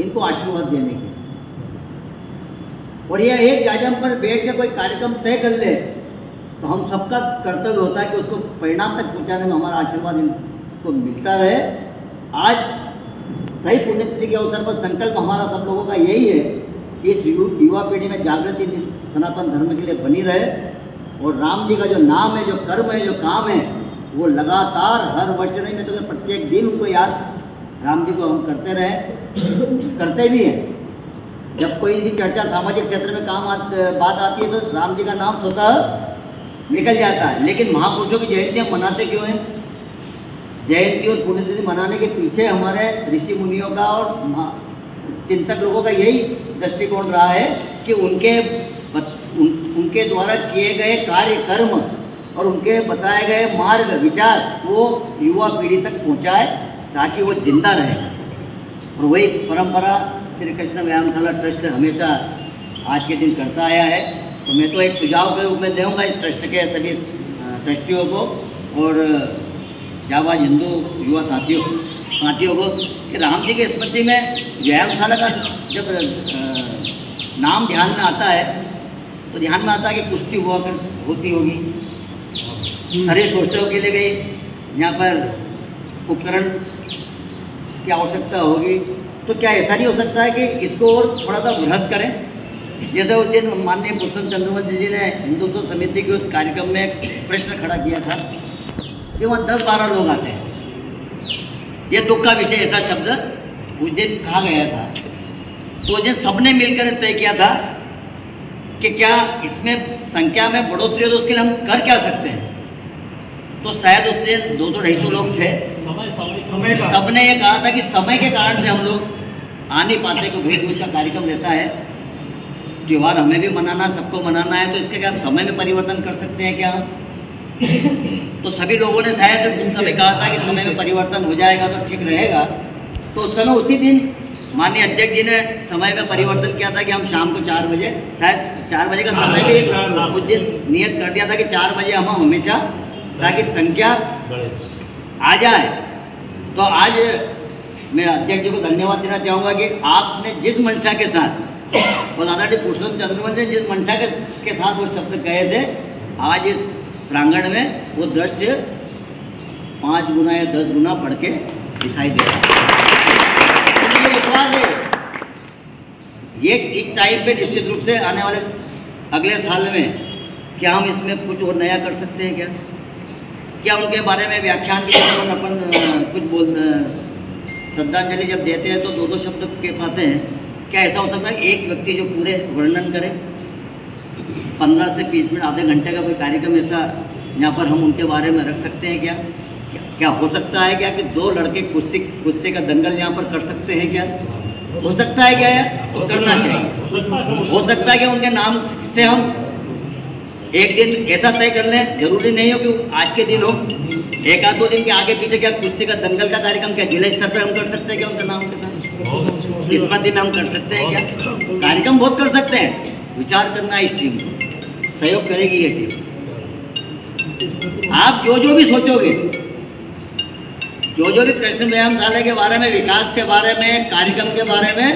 इनको आशीर्वाद देने की। और यह एक जाजम पर बैठ के कोई कार्यक्रम तय कर ले तो हम सबका कर्तव्य होता है कि उसको परिणाम तक पहुंचाने में हमारा आशीर्वाद इनको मिलता रहे। आज सही पुण्यतिथि के अवसर पर संकल्प हमारा सब लोगों का यही है कि इस युवा पीढ़ी में जागृति सनातन धर्म के लिए बनी रहे और राम जी का जो नाम है, जो कर्म है, जो काम है, वो लगातार हर वर्ष नहीं में तो प्रत्येक दिन उनको याद राम जी को हम करते रहे, करते भी हैं। जब कोई भी चर्चा सामाजिक क्षेत्र में बात आती है तो राम जी का नाम स्वतः निकल जाता है। लेकिन महापुरुषों की जयंतियाँ मनाते क्यों हैं? जयंती और पुण्यतिथि मनाने के पीछे हमारे ऋषि मुनियों का और चिंतक लोगों का यही दृष्टिकोण रहा है कि उनके द्वारा किए गए कार्य कर्म और उनके बताए गए मार्ग विचार वो युवा पीढ़ी तक पहुँचाए ताकि वो जिंदा रहे। और वही परंपरा श्री कृष्ण व्यायामशाला ट्रस्ट हमेशा आज के दिन करता आया है। तो मैं तो एक सुझाव के रूप में दूंगा इस ट्रस्ट के सभी ट्रस्टियों को और जाबाज हिंदू युवा साथियों को कि राम जी की स्मृति में व्यायामशाला का जब नाम ध्यान में आता है तो ध्यान में आता है कि कुश्ती होती होगी, शरीर सौष्ठव के लिए गई, यहाँ पर उपकरण की आवश्यकता होगी। तो क्या ऐसा नहीं हो सकता है कि इसको और थोड़ा सा बृहद करें? जैसे उस दिन माननीय पुरुषोत्तम चंद्रवंशी जी ने हिंदुत्व समिति के उस कार्यक्रम में एक प्रश्न खड़ा किया था कि वहाँ 10-12 लोग आते हैं ये दुख का विषय ऐसा शब्द उस दिन कहा गया था। तो उस दिन सबने मिलकर तय किया था कि क्या इसमें संख्या में बढ़ोतरी हो तो उसके लिए हम कर क्या सकते हैं। तो शायद उस दिन 200-250 लोग थे। सबने ये कहा था कि समय के कारण से हम लोग आ नहीं पाते, को भेद दूज का कार्यक्रम रहता है, त्योहार हमें भी मनाना, सबको मनाना है, तो इसके क्या समय में परिवर्तन कर सकते हैं क्या। तो सभी लोगों ने शायद उस समय कहा था कि समय में परिवर्तन हो जाएगा तो ठीक रहेगा। तो उस समय उसी दिन माननीय अध्यक्ष जी ने समय में परिवर्तन किया था कि हम शाम को 4 बजे, शायद 4 बजे का समय भी उस दिन नियत कर दिया था कि 4 बजे हम हमेशा, ताकि संख्या आ जाए। तो आज मैं अध्यक्ष जी को धन्यवाद देना चाहूँगा कि आपने जिस मंशा के साथ और आदरणीय पुरुषोत्तम चंद्रवंशी ने जिस मंशा के साथ वो शब्द कहे थे, आज इस प्रांगण में वो दृश्य 5 गुना या 10 गुना बढ़ के दिखाई दे रहा है। मुझे विश्वास है ये इस टाइम पे निश्चित रूप से आने वाले अगले साल में क्या हम इसमें कुछ और नया कर सकते हैं क्या उनके बारे में व्याख्यान के अपन कुछ श्रद्धांजलि जब देते हैं तो 2-2 शब्द के पाते हैं। क्या ऐसा हो सकता है एक व्यक्ति जो पूरे वर्णन करे 15 से 20 मिनट, आधे घंटे का कोई कार्यक्रम ऐसा यहाँ पर हम उनके बारे में रख सकते हैं क्या हो सकता है क्या कि 2 लड़के कुश्ती का दंगल यहाँ पर कर सकते हैं क्या? हो सकता है क्या तो करना चाहिए। हो सकता है कि उनके नाम से हम एक दिन ऐसा तय कर लें, जरूरी नहीं हो कि आज के दिन हो, 1-2 दिन के आगे पीछे क्या कुश्ती का दंगल का कार्यक्रम क्या जिला स्तर पर हम कर सकते हैं क्या उनके नाम के साथ? किस्मत दिन हम कर सकते हैं क्या? कार्यक्रम बहुत कर सकते हैं, विचार करना है इस टीम को, सहयोग करेगी ये टीम। आप जो भी सोचोगे, जो भी कृष्ण व्यायामशाला के बारे में, विकास के बारे में, कार्यक्रम के बारे में,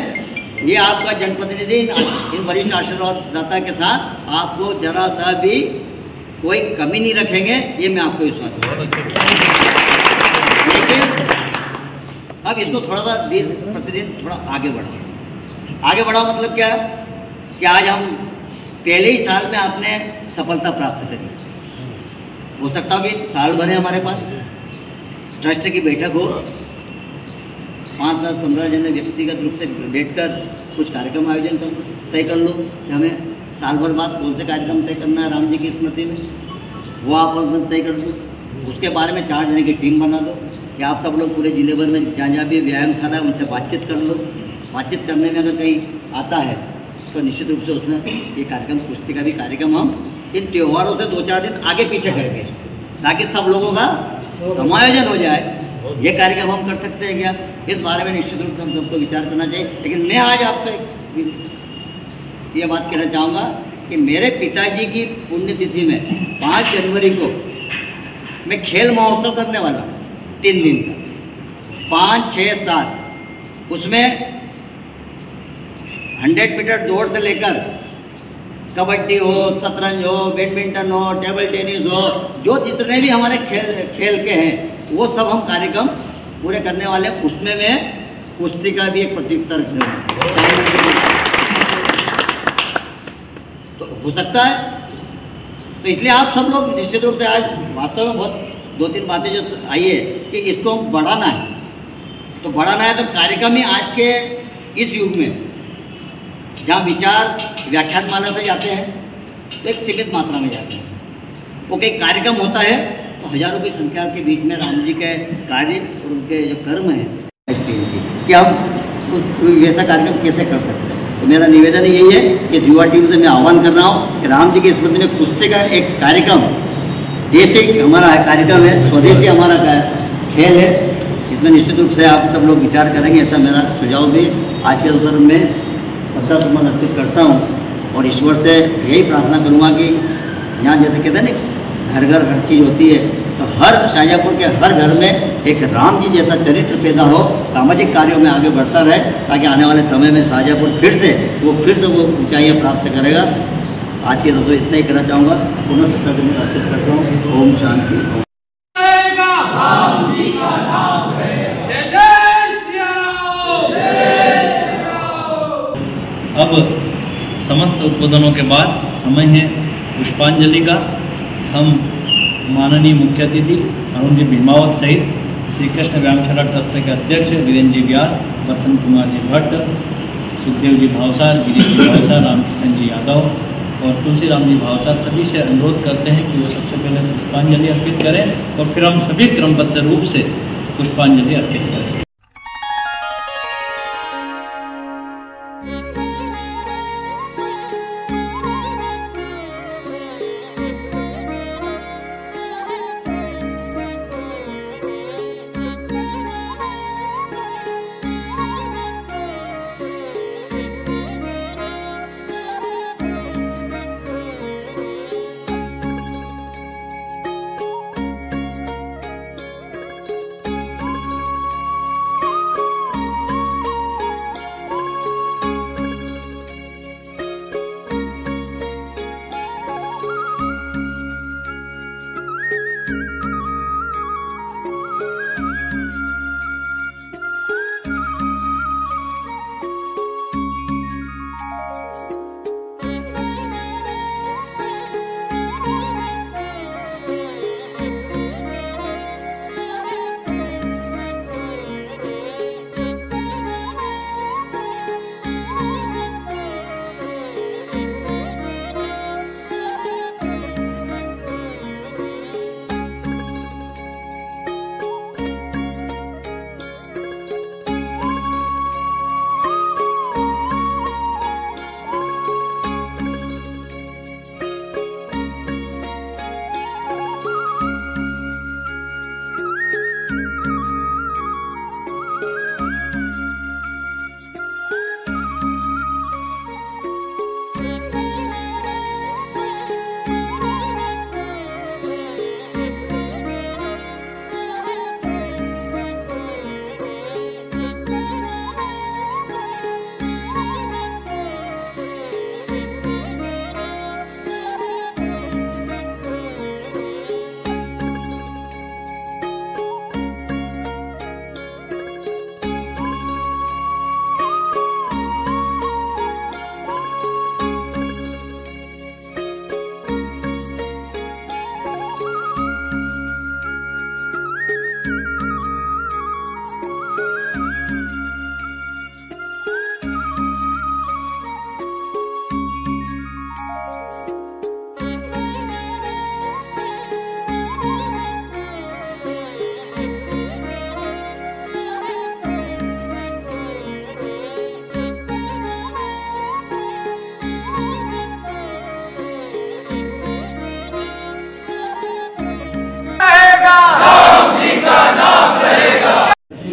ये आपका जनप्रतिनिधि इन वरिष्ठ आशीर्वाददाता के साथ आपको जरा सा भी कोई कमी नहीं रखेंगे, ये मैं आपको विश्वास दूंगा। लेकिन अब इसको थोड़ा सा दिन प्रतिदिन थोड़ा आगे बढ़ाओ मतलब क्या कि आज हम पहले ही साल में आपने सफलता प्राप्त करी। हो सकता हो कि साल भर है हमारे पास, ट्रस्ट की बैठक हो, 5, 10, 15 जने व्यक्तिगत रूप से बैठकर कुछ कार्यक्रम आयोजन तय कर लो कि हमें साल भर बाद कौन से कार्यक्रम तय करना है राम जी की स्मृति में, वो आप तय कर दो। उसके बारे में 4 जने की टीम बना दो कि आप सब लोग पूरे जिले भर में जहाँ भी व्यायामशाला है उनसे बातचीत कर लो। बातचीत करने में अगर कहीं आता है तो निश्चित रूप से उसमें ये कार्यक्रम, कुश्ती का भी कार्यक्रम हम इन त्योहारों से 2-4 दिन आगे पीछे करके, ताकि सब लोगों का समायोजन हो जाए, ये कार्यक्रम हम कर सकते हैं क्या? इस बारे में निश्चित रूप से हम सबको विचार करना चाहिए। लेकिन मैं आज आपको ये बात कहना चाहूँगा कि मेरे पिताजी की पुण्यतिथि में 5 जनवरी को मैं खेल महोत्सव करने वाला हूँ 3 दिन का, 5, 6, 7। उसमें 100 मीटर दौड़ से लेकर कबड्डी हो, शतरंज हो, बैडमिंटन हो, टेबल टेनिस हो, जो जितने भी हमारे खेल के हैं वो सब हम कार्यक्रम पूरे करने वाले हैं। उसमें मैं कुश्ती का भी एक प्रतियोगिता रखूँगा, तो हो सकता है। तो इसलिए आप सब लोग निश्चित रूप से आज वास्तव में बहुत 2-3 बातें जो आई है कि इसको बढ़ाना है, तो बढ़ाना है तो कार्यक्रम ही आज के इस युग में जहाँ विचार व्याख्यानमाला से जाते हैं तो एक सीमित मात्रा में जाते हैं। वो कई कार्यक्रम होता है तो हजारों की संख्या के बीच में राम जी के कार्य और उनके जो कर्म हैं इस टीम की, कि हम वैसा कार्यक्रम कैसे कर सकते हैं। तो मेरा निवेदन यही है कि युवा टीम से मैं आह्वान कर रहा हूँ कि राम जी की स्मृति में कुश्ती का एक कार्यक्रम, देसी हमारा कार्यक्रम है, स्वदेशी हमारा खेल है, इसमें निश्चित रूप से आप सब लोग विचार करेंगे, ऐसा मेरा सुझाव भी आज के अवसर में श्रद्धा सुमन अर्पित करता हूँ। और ईश्वर से यही प्रार्थना करूँगा कि यहाँ जैसे कहते हैं ना घर घर हर चीज़ होती है, तो हर शाहजहाँपुर के हर घर में एक राम जी जैसा चरित्र पैदा हो, सामाजिक कार्यों में आगे बढ़ता रहे, ताकि आने वाले समय में शाहजहाँपुर फिर से वो ऊंचाइयाँ प्राप्त करेगा। आज के दोस्तों इतना ही कहना चाहूँगा, पुनः श्रद्धा सुमन अर्पित करता हूँ। ओम शांति। अब समस्त उद्बोधनों के बाद समय है पुष्पांजलि का। हम माननीय मुख्य अतिथि अरुण जी भीमावत सहित श्री कृष्ण व्यायामशाला ट्रस्ट के अध्यक्ष वीरेंद्र जी व्यास, बसंत कुमार जी भट्ट, सुखदेव जी भावसार, गिरीश जी भावसार, रामकिशन जी यादव और तुलसीराम जी भावसार सभी से अनुरोध करते हैं कि वो सबसे पहले पुष्पांजलि अर्पित करें और फिर हम सभी क्रमबद्ध रूप से पुष्पांजलि अर्पित करें।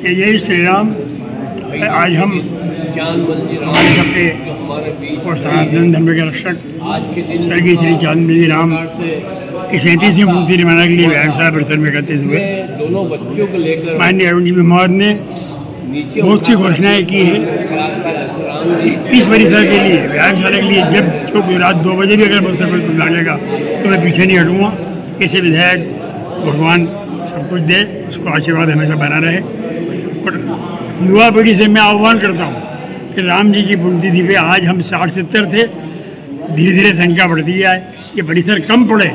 जय श्री राम। आज हम हमारे सबके और सनातन धर्म के रक्षक स्वर्गीय श्री चांदमल राम की 37वीं पुण्यतिथि मनाने के लिए व्यायामशाला परिसर में करते हुए माननीय अरुण जी मेहमान ने बहुत सी घोषणाएं की है। इस परिसर के लिए, व्यायामशाला के लिए जब क्योंकि रात 2 बजे भी अगर मुझसे कोई लागेगा तो मैं पीछे नहीं हटूँगा। ऐसे विधायक भगवान सब कुछ दे, उसको आशीर्वाद हमेशा बना रहे। और युवा पीढ़ी से मैं आह्वान करता हूँ कि राम जी की पुण्यतिथि पे आज हम 60-70 थे, धीरे धीरे संख्या बढ़ती जाए, ये परिसर कम पड़े,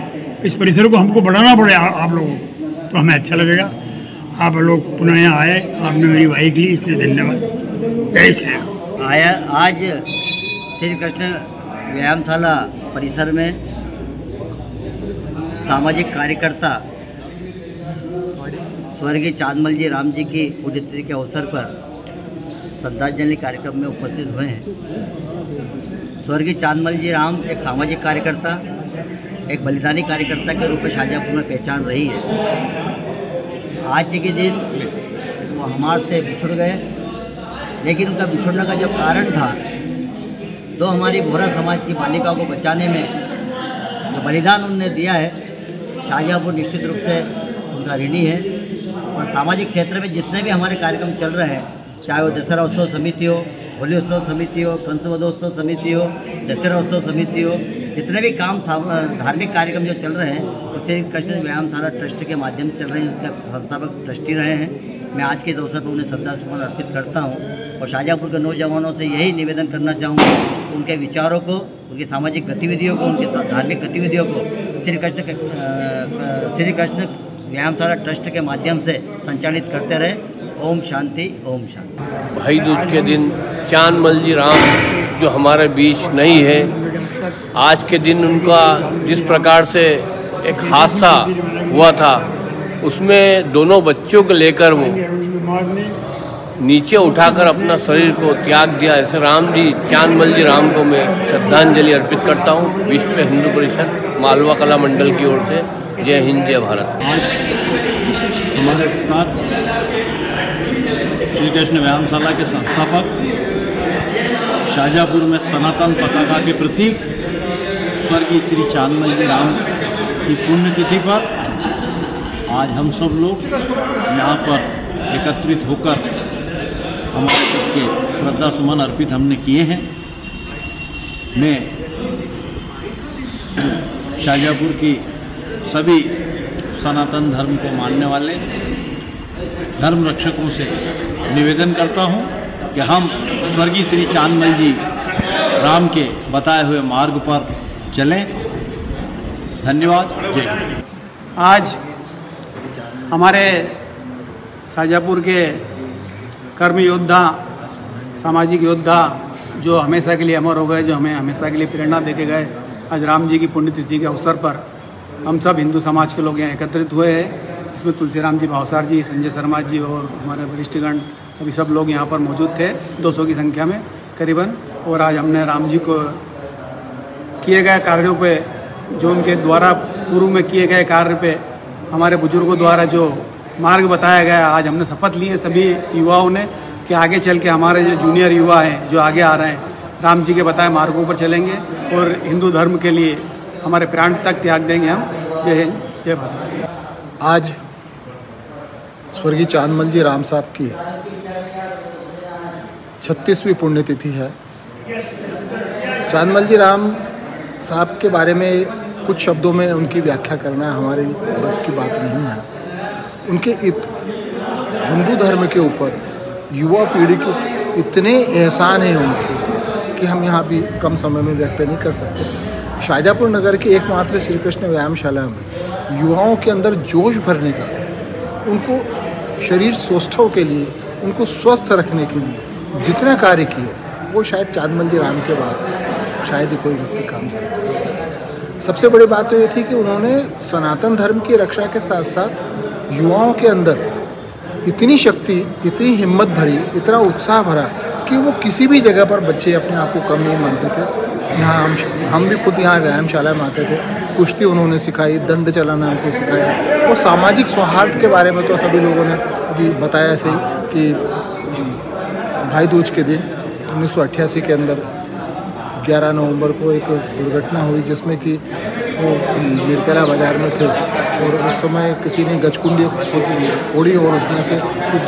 इस परिसर को हमको बढ़ाना पड़े आप लोगों को, तो हमें अच्छा लगेगा। आप लोग पुनः यहाँ आए, आपने मेरी वाही की, इसलिए धन्यवाद। जय श्री राम। आया आज श्री कृष्ण व्यायामशाला परिसर में सामाजिक कार्यकर्ता स्वर्गीय चांदमल जी राम जी की पुण्यतिथि के अवसर पर श्रद्धांजलि कार्यक्रम में उपस्थित हुए हैं। स्वर्गीय चांदमल जी राम एक सामाजिक कार्यकर्ता, एक बलिदानी कार्यकर्ता के रूप में शाहजहाँपुर में पहचान रही है। आज के दिन वो हमारे से बिछुड़ गए, लेकिन उनका बिछुड़ने का जो कारण था, तो हमारी बोहरा समाज की बालिकाओं को बचाने में जो बलिदान उन्होंने दिया है, शाहजहाँपुर निश्चित रूप से उनका ऋणी है। और सामाजिक क्षेत्र में जितने भी हमारे कार्यक्रम चल रहे हैं, चाहे वो दशहरा उत्सव समिति हो, होली उत्सव समिति हो, कंसवदोत्सव समिति हो, दशहरा उत्सव समिति हो, जितने भी काम धार्मिक कार्यक्रम जो चल रहे हैं वो श्री कृष्ण व्यायामशाला ट्रस्ट के माध्यम से चल रहे हैं। उनके संस्थापक ट्रस्टी रहे हैं। मैं आज के इस अवसर पर उन्हें श्रद्धासुमन अर्पित करता हूँ और शाहजहाँपुर के नौजवानों से यही निवेदन करना चाहूँगा, उनके विचारों को, उनकी सामाजिक गतिविधियों को, उनकी धार्मिक गतिविधियों को श्री कृष्ण व्यायामशाला ट्रस्ट के माध्यम से संचालित करते रहे। ओम शांति, ओम शांति। भाई दूज के दिन चांदमल जी राम जो हमारे बीच नहीं है, आज के दिन उनका जिस प्रकार से एक हादसा हुआ था उसमें दोनों बच्चों को लेकर वो नीचे उठाकर अपना शरीर को त्याग दिया। ऐसे राम जी, चांदमल जी राम को मैं श्रद्धांजलि अर्पित करता हूँ। विश्व हिंदू परिषद मालवा कला मंडल की ओर से जय हिंद, जय भारत। हमारे साथ श्री कृष्ण व्यायामशाला के संस्थापक, शाहजहाँपुर में सनातन पताका के प्रतीक स्वर्गीय श्री चांदमल जी राम की पुण्यतिथि पर आज हम सब लोग यहाँ पर एकत्रित होकर हमारे सबके श्रद्धा सुमन अर्पित हमने किए हैं। मैं शाहजहाँपुर की सभी सनातन धर्म को मानने वाले धर्म रक्षकों से निवेदन करता हूँ कि हम स्वर्गीय श्री चांदमल जी राम के बताए हुए मार्ग पर चलें। धन्यवाद। जय हिंद। आज हमारे शाहजहाँपुर के कर्म योद्धा, सामाजिक योद्धा जो हमेशा के लिए अमर हो गए, जो हमें हमेशा के लिए प्रेरणा देके गए, आज राम जी की पुण्यतिथि के अवसर पर हम सब हिंदू समाज के लोग यहाँ एकत्रित हुए हैं। इसमें तुलसीराम जी भावसार जी, संजय शर्मा जी और हमारे वरिष्ठगण सभी सब लोग यहाँ पर मौजूद थे, 200 की संख्या में करीबन। और आज हमने राम जी को किए गए कार्यों पे, जो उनके द्वारा पूर्व में किए गए कार्य पे हमारे बुजुर्गों द्वारा जो मार्ग बताया गया, आज हमने शपथ ली है सभी युवाओं ने कि आगे चल के हमारे जो जूनियर युवा हैं, जो आगे आ रहे हैं, राम जी के बताए मार्गों पर चलेंगे और हिंदू धर्म के लिए हमारे प्राण तक त्याग देंगे हम। जय हिंद, जय भारत। आज स्वर्गीय चांदमल जी राम साहब की 36वीं पुण्यतिथि है। चांदमल जी राम साहब के बारे में कुछ शब्दों में उनकी व्याख्या करना हमारे बस की बात नहीं है। उनके हिंदू धर्म के ऊपर युवा पीढ़ी के इतने एहसान हैं उनके कि हम यहाँ भी कम समय में व्यक्त नहीं कर सकते। शाहजहाँपुर नगर के एकमात्र श्री कृष्ण व्यायामशाला में युवाओं के अंदर जोश भरने का, उनको शरीर सौष्ठव के लिए, उनको स्वस्थ रखने के लिए जितना कार्य किया, वो शायद चांदमल जी राम के बाद शायद ही कोई व्यक्ति काम कर सकता। सबसे बड़ी बात तो ये थी कि उन्होंने सनातन धर्म की रक्षा के साथ साथ युवाओं के अंदर इतनी शक्ति, इतनी हिम्मत भरी, इतना उत्साह भरा कि वो किसी भी जगह पर बच्चे अपने आप को कम नहीं मानते थे। यहाँ हम भी खुद यहाँ व्यायामशाला में आते थे। कुश्ती उन्होंने सिखाई, दंड चलाना हमको सिखाया, और सामाजिक सौहार्द के बारे में तो सभी लोगों ने अभी बताया सही कि भाई दूज के दिन 1988 के अंदर 11 नवंबर को एक दुर्घटना हुई जिसमें कि वो मिरकला बाज़ार में थे और उस समय किसी ने गजकुंडी फोड़ी और उसमें से कुछ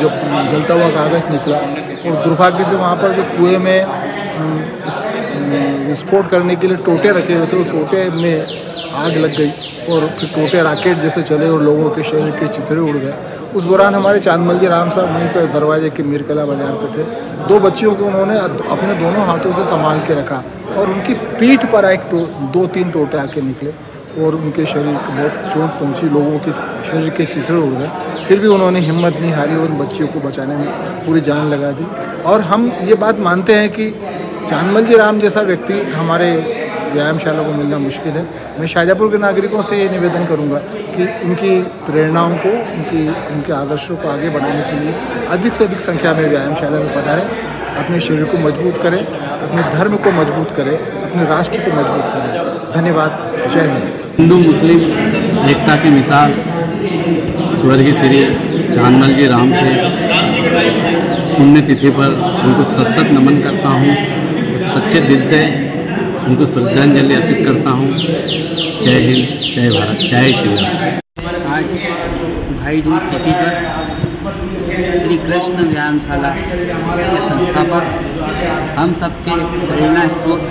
जलता हुआ कागज़ निकला और दुर्भाग्य से वहाँ पर जो कुएं में विस्फोट करने के लिए टोटे रखे हुए थे, उस टोटे में आग लग गई और फिर टोटे राकेट जैसे चले और लोगों के शरीर के चिथड़े उड़ गए। उस दौरान हमारे चांदमल जी राम साहब वहीं पर दरवाजे के मिरकला बाज़ार पे थे। 2 बच्चियों को उन्होंने अपने दोनों हाथों से संभाल के रखा और उनकी पीठ पर एक 2-3 टोटे आके निकले और उनके शरीर को बहुत चोट पहुंची, लोगों के शरीर के चिथड़े उड़ गए। फिर भी उन्होंने हिम्मत नहीं हारी और उन बच्चियों को बचाने में पूरी जान लगा दी। और हम ये बात मानते हैं कि चांदमल जी राम जैसा व्यक्ति हमारे व्यायामशाला को मिलना मुश्किल है। मैं शाहजहाँपुर के नागरिकों से ये निवेदन करूंगा कि उनकी प्रेरणाओं को, उनके आदर्शों को आगे बढ़ाने के लिए अधिक से अधिक संख्या में व्यायामशाला में पधारें, अपने शरीर को मजबूत करें, अपने धर्म को मजबूत करें, अपने राष्ट्र को मजबूत करें। धन्यवाद। जय हिंद। हिंदू मुस्लिम एकता की मिसाल स्वर्गीय श्री चांदमल जी राम के पुण्यतिथि पर उनको सशक्त नमन करता हूँ, सच्चे दिल से उनको श्रद्धांजलि अर्पित करता हूँ। जय हिंद, जय भारत, जय श्री राम। आज भाई दूज तिथि पर श्री कृष्ण व्यायामशाला के संस्थापक, हम सबके प्रेरणा स्रोत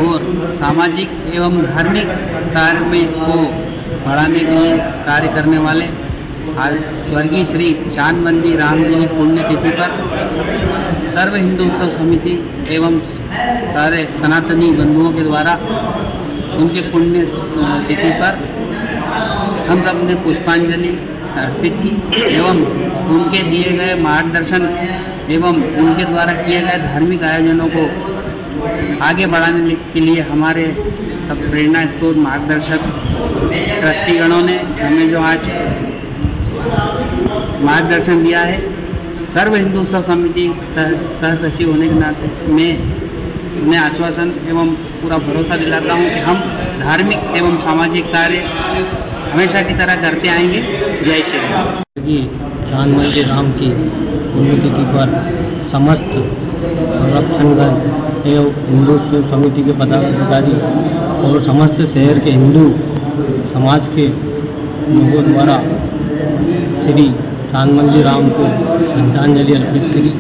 और सामाजिक एवं धार्मिक कार्य में को बढ़ाने के लिए कार्य करने वाले आज स्वर्गीय श्री चांदमल जी राम जी की पुण्यतिथि पर सर्व हिंदू उत्सव समिति एवं सारे सनातनी बंधुओं के द्वारा उनके पुण्य तिथि पर हम सब ने पुष्पांजलि अर्पित की एवं उनके दिए गए मार्गदर्शन एवं उनके द्वारा किए गए धार्मिक आयोजनों को आगे बढ़ाने के लिए हमारे सब प्रेरणा स्रोत मार्गदर्शक ट्रस्टीगणों ने हमें जो आज मार्गदर्शन दिया है, सर्व हिंदू उत्सव समिति सह सचिव होने के नाते मैं आश्वासन एवं पूरा भरोसा दिलाता हूं कि हम धार्मिक एवं सामाजिक कार्य हमेशा की तरह करते आएंगे। जय श्री राम। चांद मल्ली राम की पुण्यतिथि पर समस्त संरक्षणगण एवं हिंदू उत्सव समिति के पदाधिकारी और समस्त शहर के हिंदू समाज के लोगों द्वारा श्री चांद मल्ली राम को श्रद्धांजलि अर्पित करी।